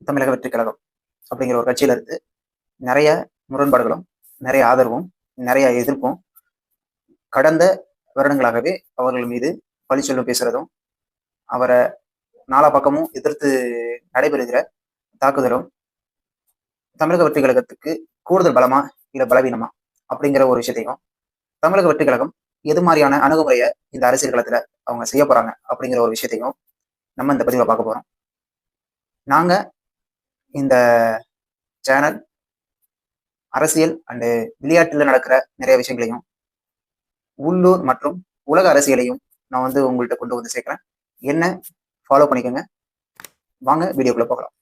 தமிழக வெற்றி கழகம் அப்படிங்கிற ஒரு கட்சியில இருந்து நிறைய முரண்பாடுகளும், நிறைய ஆதரவும், நிறைய எதிர்ப்பும் கடந்த வருடங்களாகவே அவர்கள் மீது பழி சொல்லும் பேசுறதும், அவரை நாலா பக்கமும் எதிர்த்து நடைபெறுகிற தாக்குதலும் தமிழக வெற்றி கழகத்துக்கு கூடுதல் பலமா இல்ல பலவீனமா அப்படிங்கிற ஒரு விஷயத்தையும், தமிழக வெற்றி கழகம் எது மாதிரியான அணுகுமுறையை இந்த அரசியல் களத்துல அவங்க செய்ய போறாங்க அப்படிங்கிற ஒரு விஷயத்தையும் நம்ம இந்த பதிவை பார்க்க போறோம். நாங்க இந்த சேனல் அரசியல் அண்டு விளையாட்டுல நடக்கிற நிறைய விஷயங்களையும், உள்ளூர் மற்றும் உலக அரசியலையும் நான் உங்கள்கிட்ட கொண்டு வந்து சேர்க்கிறேன். என்ன ஃபாலோ பண்ணிக்கோங்க. வாங்க வீடியோக்குள்ள போகலாம்.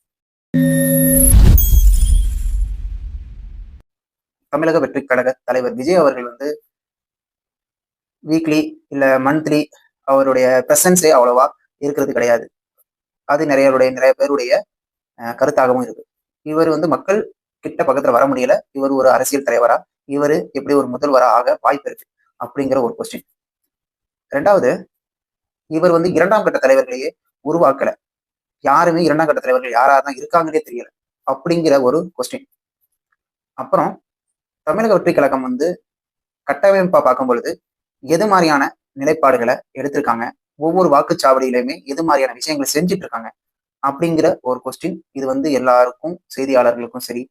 தமிழக வெற்றி கழக தலைவர் விஜய் அவர்கள் வீக்லி இல்ல மந்த்லி அவருடைய பிரசன்ஸே அவ்வளவா இருக்கிறது கிடையாது. அது நிறைய பேருடைய கருத்தாகவும் இருக்கு. இவர் மக்கள் கிட்ட பக்கத்துல வர முடியல. இவர் ஒரு அரசியல் தலைவரா, இவர் எப்படி ஒரு முதல்வரா ஆக வாய்ப்பு இருக்கு அப்படிங்கிற ஒரு கொஸ்டின். ரெண்டாவது, இவர் இரண்டாம் கட்ட தலைவர்களையே உருவாக்கல. யாருமே இரண்டாம் கட்ட தலைவர்கள் யாராதான் இருக்காங்கன்னே தெரியல அப்படிங்கிற ஒரு கொஸ்டின். அப்புறம் தமிழக வெற்றி கழகம் கட்டமைப்பா பார்க்கும் பொழுது எது மாதிரியான நிலைப்பாடுகளை எடுத்திருக்காங்க, ஒவ்வொரு வாக்குச்சாவடியிலுமே எது மாதிரியான விஷயங்களை செஞ்சுட்டு இருக்காங்க அப்படிங்கிற ஒரு கொஸ்டின். இது எல்லாருக்கும், செய்தியாளர்களுக்கும் சரி,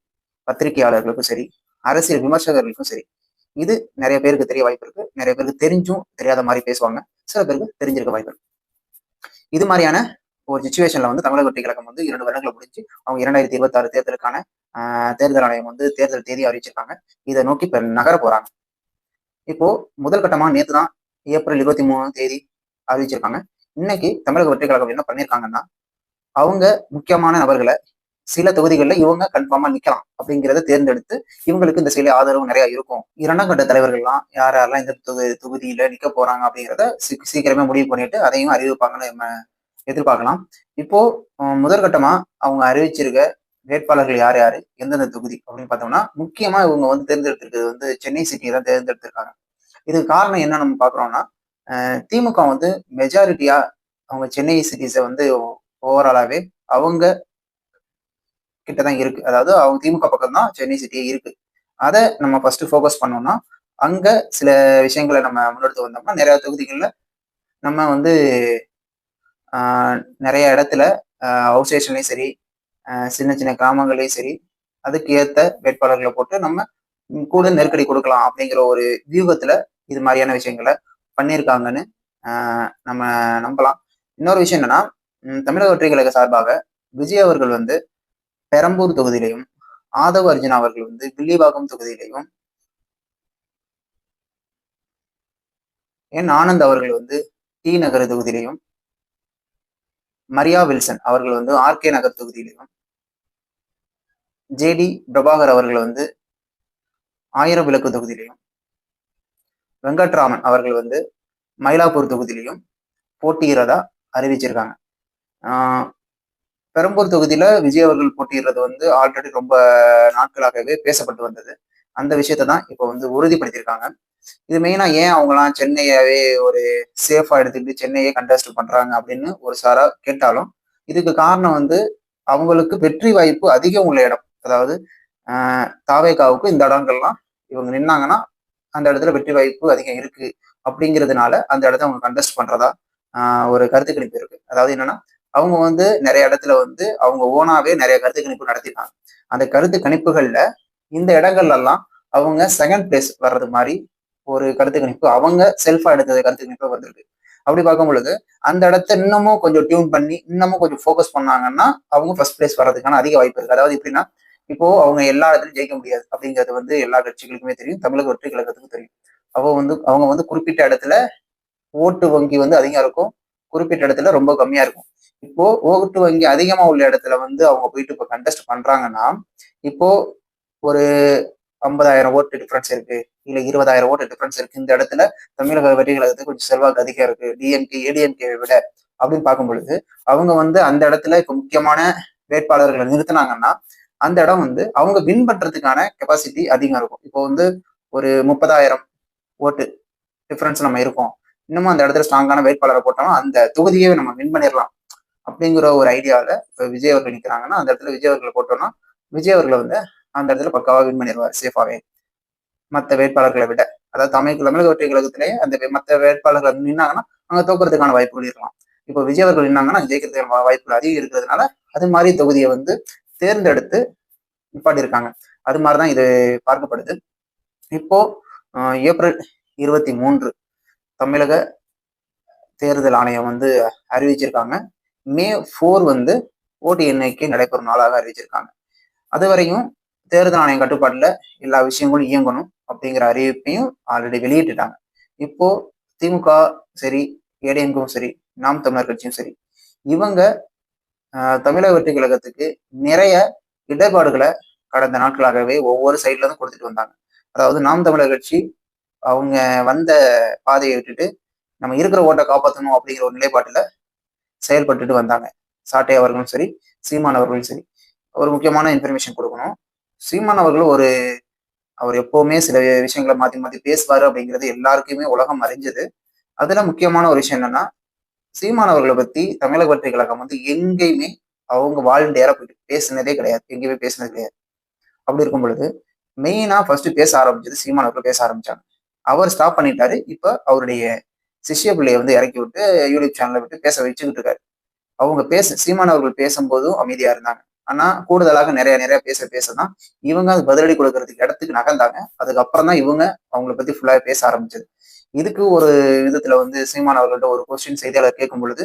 பத்திரிகையாளர்களுக்கும் சரி, அரசியல் விமர்சகர்களுக்கும் சரி, இது நிறைய பேருக்கு தெரிய வாய்ப்பு இருக்கு. நிறைய பேருக்கு தெரிஞ்சும் தெரியாத மாதிரி பேசுவாங்க, சில பேருக்கு தெரிஞ்சிருக்க வாய்ப்பு இருக்கு. இது மாதிரியான ஒரு சுச்சுவேஷன்ல தமிழக வெற்றி கழகம் 2 வருடங்களை முடிஞ்சு அவங்க 2026 தேர்தலுக்கான தேர்தல் ஆணையம் தேர்தல் தேதி அறிவிச்சிருக்காங்க. இதை நோக்கி இப்ப நகர போறாங்க. இப்போ முதல் கட்டமா நேற்று தான் ஏப்ரல் 23 அறிவிச்சிருக்காங்க. இன்னைக்கு தமிழக வெற்றி கழகம் என்ன பண்ணிருக்காங்கன்னா, அவங்க முக்கியமான நபர்களை சில தொகுதிகளில் இவங்க கன்ஃபார்மா நிக்கலாம் அப்படிங்கிறத தேர்ந்தெடுத்து, இவங்களுக்கு இந்த சில ஆதரவு நிறைய இருக்கும். இரண்டாம் கட்ட தலைவர்கள்லாம் யாரெல்லாம் இந்த தொகுதியில நிக்க போறாங்க அப்படிங்கிறத சீக்கிரமே முடிவு பண்ணிட்டு அதையும் அறிவிப்பாங்கன்னு நம்ம எதிர்பார்க்கலாம். இப்போ முதற்கட்டமா அவங்க அறிவிச்சிருக்க வேட்பாளர்கள் யார் யாரு, எந்தெந்த தொகுதி அப்படின்னு பார்த்தோம்னா, முக்கியமா இவங்க தேர்ந்தெடுத்திருக்கிறது சென்னை சிட்டியை தான் தேர்ந்தெடுத்திருக்காங்க. இதுக்கு காரணம் என்ன நம்ம பாக்குறோம்னா, திமுக மெஜாரிட்டியா அவங்க சென்னை சிட்டிஸை ஓவராலாவே அவங்க கிட்டதான் இருக்கு. அதாவது அவங்க திமுக பக்கம் தான் சென்னை சிட்டியே இருக்கு. அதை நம்ம ஃபர்ஸ்ட் ஃபோக்கஸ் பண்ணோம்னா, அங்க சில விஷயங்களை நம்ம முன்னெடுத்து வந்தோம்னா, நிறைய தொகுதிகளில் நம்ம நிறைய இடத்துல ஹவுஸ் ஸ்டேஷன்லயும் சரி, சின்ன சின்ன கிராமங்களையும் சரி, அதுக்கு ஏத்த வேட்பாளர்களை போட்டு நம்ம கூட நெருக்கடி கொடுக்கலாம் அப்படிங்கிற ஒரு வியூகத்துல இது மாதிரியான விஷயங்களை பண்ணியிருக்காங்கன்னு நம்ம நம்பலாம். இன்னொரு விஷயம் என்னன்னா, தமிழக வெற்றி கழக சார்பாக விஜய் அவர்கள் பெரம்பூர் தொகுதியிலையும், ஆதவ அர்ஜுனா அவர்கள் வில்லிவாக்கம் தொகுதியிலையும், என் ஆனந்த் அவர்கள் டி நகர் தொகுதியிலையும், மரியா வில்சன் அவர்கள் ஆர்கே நகர் தொகுதியிலையும், ஜேடி பிரபாகர் அவர்கள் ஆயிரம் விளக்கு தொகுதியிலையும், வெங்கட்ராமன் அவர்கள் மயிலாப்பூர் தொகுதியிலையும் போட்டியிடறதா அறிவிச்சிருக்காங்க. பெரம்பூர் தொகுதியில விஜய் அவர்கள் போட்டியிடுறது ஆல்ரெடி ரொம்ப நாட்களாகவே பேசப்பட்டு வந்தது. அந்த விஷயத்தை தான் இப்போ உறுதிப்படுத்தியிருக்காங்க. இது மெயினா ஏன் அவங்கலாம் சென்னையாவே ஒரு சேஃபா எடுத்துக்கிட்டு சென்னையே கண்டெஸ்ட் பண்றாங்க அப்படின்னு ஒரு சாரா கேட்டாலும், இதுக்கு காரணம் அவங்களுக்கு வெற்றி வாய்ப்பு அதிகம் உள்ள இடம். அதாவது தாவேகாவுக்கு இந்த இடங்கள்லாம் இவங்க நின்னாங்கன்னா அந்த இடத்துல வெற்றி வாய்ப்பு அதிகம் இருக்கு அப்படிங்கிறதுனால அந்த இடத்த அவங்க கண்டெஸ்ட் பண்றதா ஒரு கருத்து கணிப்பு இருக்கு. அதாவது என்னன்னா, அவங்க நிறைய இடத்துல அவங்க ஓனாவே நிறைய கருத்து கணிப்பு நடத்திருக்காங்க. அந்த கருத்து கணிப்புகள்ல இந்த இடங்கள்ல எல்லாம் அவங்க செகண்ட் பிளேஸ் வர்றது மாதிரி ஒரு கருத்து கணிப்பு அவங்க செல்ஃபா எடுத்தது கருத்து கணிப்பு வந்திருக்கு. அப்படி பார்க்கும் பொழுது அந்த இடத்த இன்னமும் கொஞ்சம் டியூன் பண்ணி இன்னமும் கொஞ்சம் ஃபோக்கஸ் பண்ணாங்கன்னா அவங்க ஃபர்ஸ்ட் பிளேஸ் வர்றதுக்கான அதிக வாய்ப்பு இருக்கு. அதாவது எப்படின்னா, இப்போ அவங்க எல்லா இடத்துலையும் ஜெயிக்க முடியாது அப்படிங்கிறது எல்லா கட்சிகளுக்குமே தெரியும், தமிழக வெற்றி கழகத்துக்கும் தெரியும். அவங்க குறிப்பிட்ட இடத்துல ஓட்டு வங்கி அதிகம் இருக்கும், குறிப்பிட்ட இடத்துல ரொம்ப கம்மியா இருக்கும். இப்போ ஓட்டு வங்கி அதிகமா உள்ள இடத்துல அவங்க போயிட்டு இப்போ கண்டெஸ்ட் பண்றாங்கன்னா, இப்போ ஒரு 50,000 ஓட்டு டிஃபரன்ஸ் இருக்கு, இல்ல 20,000 ஓட்டு டிஃபரன்ஸ் இருக்கு. இந்த இடத்துல தமிழக வெற்றி கழகத்துக்கு கொஞ்சம் செல்வாக்கு அதிகம் இருக்கு டிஎம்கே ஏடிஎம்கே விட அப்படின்னு பார்க்கும் பொழுது, அவங்க அந்த இடத்துல இப்போ முக்கியமான வேட்பாளர்களை நிறுத்தினாங்கன்னா அந்த இடம் அவங்க வின் பண்றதுக்கான கெப்பாசிட்டி அதிகம் இருக்கும். இப்போ ஒரு 30,000 ஓட்டு டிஃபரன்ஸ் நம்ம இருக்கோம், இன்னமும் அந்த இடத்துல ஸ்ட்ராங்கான வேட்பாளரை போட்டோம்னா அந்த தொகுதியே நம்ம வின் பண்ணிடலாம் அப்படிங்கிற ஒரு ஐடியாவில் இப்போ விஜய் அவர்கள் நிற்கிறாங்கன்னா அந்த இடத்துல விஜய் அவர்களை போட்டோம்னா விஜய் அவர்களை வந்து அந்த இடத்துல பக்காவா வின் பண்ணிடுவார் சேஃபாவே, மற்ற வேட்பாளர்களை விட. அதாவது தமிழக வெற்றி கழகத்திலேயே அந்த மற்ற வேட்பாளர்கள் நின்னாங்கன்னா அங்க தோக்குறதுக்கான வாய்ப்புகள் இருக்கலாம். இப்போ விஜய் அவர்கள் நின்னாங்கன்னா ஜெயிக்கிறதுக்கான வாய்ப்புகள் அதிகம் இருக்கிறதுனால அது மாதிரி தொகுதியை வந்து தேர்ந்தெடுத்து நிப்பாட்டியிருக்காங்க. அது மாதிரிதான் இது பார்க்கப்படுது. இப்போ ஏப்ரல் 23 தமிழக தேர்தல் ஆணையம் வந்து அறிவிச்சிருக்காங்க. மே 4 வந்து ஓட்டு எண்ணிக்கை நடைபெறும் நாளாக அறிவிச்சிருக்காங்க. அது வரையும் தேர்தல் ஆணையம் கட்டுப்பாட்டுல எல்லா விஷயங்களும் இயங்கணும் அப்படிங்கிற அறிவிப்பையும் ஆல்ரெடி வெளியிட்டுட்டாங்க. இப்போ திமுக சரி, ஏடிஎம்கும் சரி, நாம் தமிழர் கட்சியும் சரி, இவங்க தமிழக வெற்றி கழகத்துக்கு நிறைய இடர்பாடுகளை கடந்த நாட்களாகவே ஒவ்வொரு சைட்ல இருந்து கொடுத்துட்டு வந்தாங்க. அதாவது நாம் தமிழர் கட்சி அவங்க வந்த பாதையை விட்டுட்டு நம்ம இருக்கிற ஓட்டை காப்பாற்றணும் அப்படிங்கிற ஒரு நிலைப்பாட்டுல செயல்பட்டுட்டு வந்தாங்க. சாட்டை அவர்களும் சரி, சீமான் அவர்களும் சரி. ஒரு முக்கியமான இன்ஃபர்மேஷன் கொடுக்கணும். சீமான் அவர்கள் அவர் எப்பவுமே சில விஷயங்களை மாத்தி மாத்தி பேசுவாரு அப்படிங்கிறது எல்லாருக்குமே உலகம் அறிஞ்சது. அதுல முக்கியமான ஒரு விஷயம் என்னன்னா, சீமான் அவர்களை பத்தி தமிழக வெற்றி கழகம் வந்து எங்கேயுமே அவங்க வாலண்டியரா போயிட்டு பேசினதே கிடையாது, எங்கேயுமே பேசினது கிடையாது. அப்படி இருக்கும் பொழுது மெயினா ஃபர்ஸ்ட் பேச ஆரம்பிச்சது சீமான் அவர்கள் பேச ஆரம்பிச்சாங்க. அவர் ஸ்டாப் பண்ணிட்டாரு. இப்ப அவருடைய சிஷ்ய பிள்ளையை வந்து இறக்கி விட்டு யூடியூப் சேனலை விட்டு பேச வச்சுக்கிட்டு இருக்காரு. அவங்க சீமான் அவர்கள் பேசும்போதும் அமைதியா இருந்தாங்க. ஆனா கூடுதலாக நிறைய நிறைய பேசதான் இவங்க அது பதிலடி கொடுக்கறதுக்கு இடத்துக்கு நகர்ந்தாங்க. அதுக்கப்புறம் தான் இவங்க அவங்கள பத்தி ஃபுல்லா பேச ஆரம்பிச்சது. இதுக்கு ஒரு விதத்துல வந்து சீமான் அவர்கள்ட்ட ஒரு கொஸ்டின் செய்தியாளர் கேட்கும் பொழுது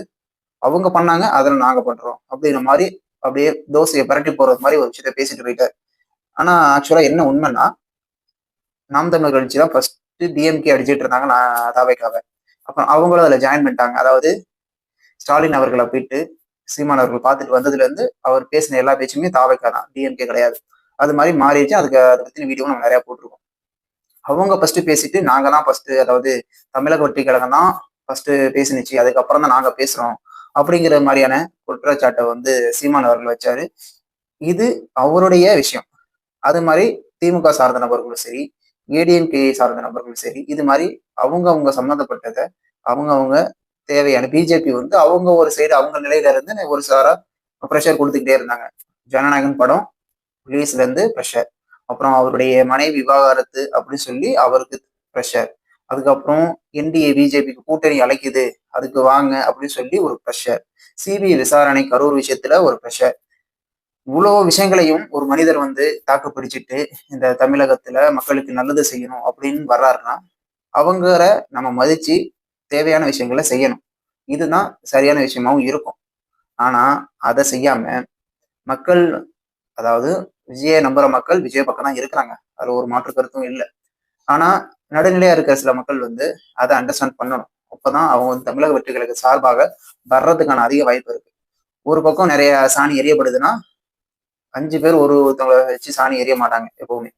அவங்க பண்ணாங்க, அதில் நாங்க பண்றோம் அப்படிங்கிற மாதிரி அப்படியே தோசையை பரட்டி போறது மாதிரி ஒரு விஷயத்த பேசிட்டு போயிட்டாரு. ஆனா ஆக்சுவலா என்ன உண்மைன்னா, நாம் தமிழர் கட்சி தான் ஃபர்ஸ்ட் டிஎம்கே அடிச்சிட்டு இருந்தாங்க நான் தாவைக்காக. அப்புறம் அவங்களும் அதுல ஜாயின் பண்ணிட்டாங்க. அதாவது ஸ்டாலின் அவர்களை போயிட்டு சீமான் அவர்கள் பார்த்துட்டு வந்ததுல இருந்து அவர் பேசின எல்லா பேச்சுமே தாவைக்கா தான், டிஎம்கே கிடையாது. அது மாதிரி மாறிடுச்சு. அதை பத்தின வீடியோ நம்ம நிறைய போட்டிருக்கோம். அவங்க ஃபர்ஸ்ட் பேசிட்டு நாங்க தான் ஃபர்ஸ்ட், அதாவது தமிழக வெற்றி கழகம் தான் ஃபர்ஸ்ட் பேசினுச்சு, அதுக்கப்புறம் தான் நாங்க பேசுறோம் அப்படிங்கிற மாதிரியான குற்றச்சாட்டை வந்து சீமான் அவர்கள் வச்சாரு. இது அவருடைய விஷயம். அது மாதிரி திமுக சார்ந்த நபர்களும் சரி, ஏடிஎம்கே சார்ந்த நபர்களும் சரி, இது மாதிரி அவங்க சம்மந்தப்பட்டதை அவங்க தேவையான பிஜேபி வந்து அவங்க ஒரு சைடு அவங்க நிலையில இருந்து ஒரு சாரா ப்ரெஷர் கொடுத்துக்கிட்டே இருந்தாங்க. ஜனநாயகன் படம் ரிலீஸ்ல இருந்து ப்ரெஷர், அப்புறம் அவருடைய மனைவி விவாகரத்து அப்படின்னு சொல்லி அவருக்கு ப்ரெஷர், அதுக்கப்புறம் என்டிஏ பிஜேபிக்கு கூட்டணி அழைக்குது அதுக்கு வாங்க அப்படின்னு சொல்லி ஒரு ப்ரெஷர், சிபிஐ விசாரணை கரூர் விஷயத்துல ஒரு ப்ரெஷர். இவ்வளவு விஷயங்களையும் ஒரு மனிதர் வந்து தாக்கு பிடிச்சிட்டு இந்த தமிழகத்துல மக்களுக்கு நல்லது செய்யணும் அப்படின்னு வர்றாருன்னா அவங்கள நம்ம மதிச்சு தேவையான விஷயங்களை செய்யணும். இதுதான் சரியான விஷயமாவும் இருக்கும். ஆனா அதை செய்யாம மக்கள், அதாவது விஜய நம்புற மக்கள் விஜய் பக்கம் தான் இருக்கிறாங்க, அதுல ஒரு மாற்று கருத்தும் இல்லை. ஆனா நடுநிலையா இருக்கிற சில மக்கள் வந்து அதை அண்டர்ஸ்டாண்ட் பண்ணணும். அப்பதான் அவங்க வந்து தமிழக வெற்றி கழக சார்பாக வர்றதுக்கான அதிக வாய்ப்பு இருக்கு. ஒரு பக்கம் நிறைய சாணி எரியப்படுதுன்னா 5 பேர் ஒருத்தவங்களை வச்சு சாணி எரிய மாட்டாங்க எப்பவுமே.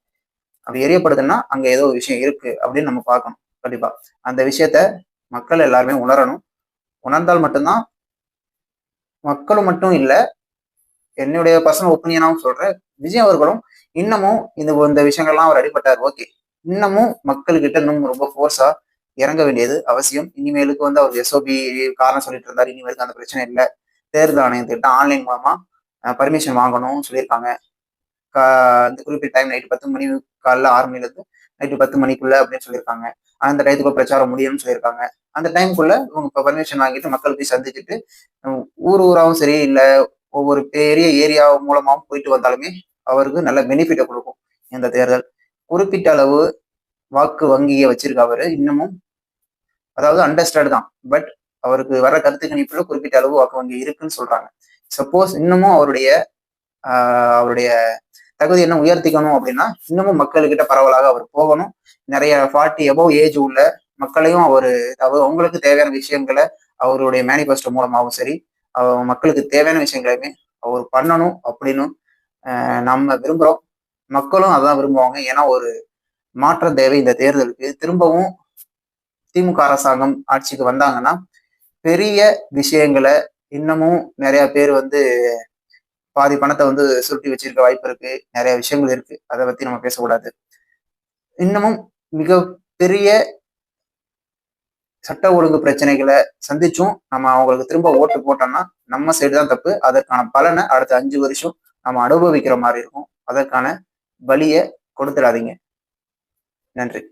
அப்படி எரியப்படுதுன்னா அங்க ஏதோ ஒரு விஷயம் இருக்கு அப்படின்னு நம்ம பார்க்கணும். கண்டிப்பா அந்த விஷயத்த மக்கள் எல்லாருமே உணரணும். உணர்ந்தால் மட்டும்தான், மக்களும் மட்டும் இல்ல, என்னுடைய பர்சனல் ஒப்பீனியனாவும் சொல்றேன், விஜய் அவர்களும் இன்னமும் இந்த விஷயங்கள்லாம் அவர் அடிபட்டார், ஓகே, இன்னமும் மக்கள்கிட்ட இன்னும் ரொம்ப ஃபோர்ஸா இறங்க வேண்டியது அவசியம். இனிமேலுக்கு வந்து அவர் எஸ்ஓபி காரணம் சொல்லிட்டு இருந்தாரு, இனிமேலுக்கு அந்த பிரச்சனை இல்லை. தேர்தல் ஆணையத்திட்ட ஆன்லைன் மூலமா பர்மிஷன் வாங்கணும்னு சொல்லியிருக்காங்க. இந்த குறிப்பிட்ட டைம் நைட்டு 10 மணி, காலைல 6 மணில இருந்து நைட்டு 10 மணிக்குள்ள அப்படின்னு சொல்லியிருக்காங்க. அந்த டயத்துக்குள்ள பிரச்சாரம் முடியும்னு சொல்லியிருக்காங்க. அந்த டைமுக்குள்ள இவங்க பர்மிஷன் வாங்கிட்டு மக்கள் போய் சந்திச்சுட்டு ஊராவும் சரி, இல்ல ஒவ்வொரு பெரிய ஏரியா மூலமாவும் போயிட்டு வந்தாலுமே அவருக்கு நல்ல பெனிஃபிட்டை கொடுக்கும் இந்த தேர்தல். குறிப்பிட்ட அளவு வாக்கு வங்கியை வச்சிருக்க அவரு இன்னமும், அதாவது அண்டர்ஸ்டாண்ட் தான், பட் அவருக்கு வர கருத்து கணிப்புல குறிப்பிட்ட அளவு வாக்கு வங்கி இருக்குன்னு சொல்றாங்க. சப்போஸ் இன்னமும் அவருடைய தகுதி என்ன உயர்த்திக்கணும் அப்படின்னா இன்னமும் மக்கள்கிட்ட பரவலாக அவர் போகணும். நிறைய 40 above ஏஜ் உள்ள மக்களையும் அவங்களுக்கு தேவையான விஷயங்களை அவருடைய மேனிஃபெஸ்டோ மூலமாகவும் சரி, மக்களுக்கு தேவையான விஷயங்களையுமே அவர் பண்ணணும் அப்படின்னு நம்ம விரும்புறோம். மக்களும் அதான் விரும்புவாங்க. ஏன்னா ஒரு மாற்றம் தேவை இந்த தேர்தலுக்கு. திரும்பவும் திமுக அரசாங்கம் ஆட்சிக்கு வந்தாங்கன்னா பெரிய விஷயங்களை, இன்னமும் நிறைய பேர் வந்து பாதி பணத்தை வந்து சுருட்டி வச்சிருக்க வாய்ப்பு இருக்கு, நிறைய விஷயங்கள் இருக்கு, அதை பத்தி நம்ம பேசக்கூடாது. இன்னமும் மிக பெரிய சட்ட ஒழுங்கு பிரச்சனைகளை சந்திச்சும் நம்ம அவங்களுக்கு திரும்ப ஓட்டு போட்டோம்னா நம்ம சைடு தான் தப்பு. அதற்கான பலனை அடுத்த 5 வருஷம் நம்ம அனுபவிக்கிற மாதிரி இருக்கும். அதற்கான பலியை கொடுத்துடாதீங்க. நன்றி.